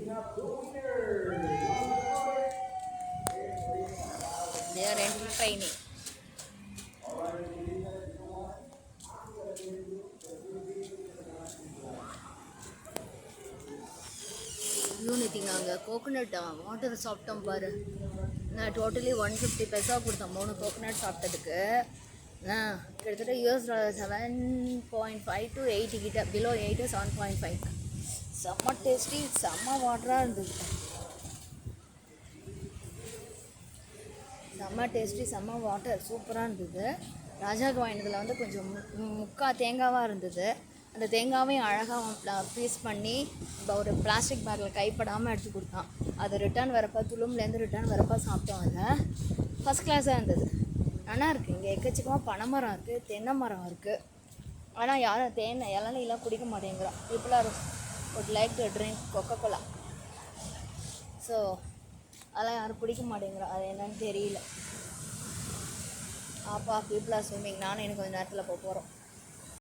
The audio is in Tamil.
They are entertaining. யூனிட்டி நாங்கள் கோகோனட் வாட்டர் சாப்பிட்டோம் பாரு. நான் டோட்டலி 150 பைசா கொடுத்தேன் 3 கோகோனட் சாப்பிட்டதுக்கு. கிட்டத்தட்ட $7.5 to 8 கிட்ட, பிலோ 8 7.5. செம்ம டேஸ்டி, செம்ம வாட்டராக இருந்தது. செம்ம டேஸ்டி, செம்ம வாட்டர், சூப்பராக இருந்தது. ராஜாவுக்கு வாங்கினதில் வந்து கொஞ்சம் முக்கா தேங்காவாக இருந்தது. அந்த தேங்காவையும் அழகாக பீஸ் பண்ணி ஒரு பிளாஸ்டிக் பேக்கில் கைப்படாமல் எடுத்து கொடுத்தான். அதை ரிட்டர்ன் வரப்போ, துளும்லேருந்து ரிட்டர்ன் வரப்போ சாப்பிட்டோம். அதை ஃபஸ்ட் கிளாஸாக இருந்தது, நல்லா இருக்குது. இங்கே எக்கச்சக்கமாக பனைமரம் இருக்குது, தென்னை மரம் இருக்குது. ஆனால் யாரும் இளநீலாம் குடிக்க மாட்டேங்கிறான். பீப்புளாக would like to drink Coca-Cola. So அதெல்லாம் யாரும் குடிக்க மாட்டேங்கிறோம், அது என்னன்னு தெரியல. பீப்புளாக ஸ்விம்மிங். நானும் எனக்கு கொஞ்சம் நேரத்தில் போக போகிறோம்.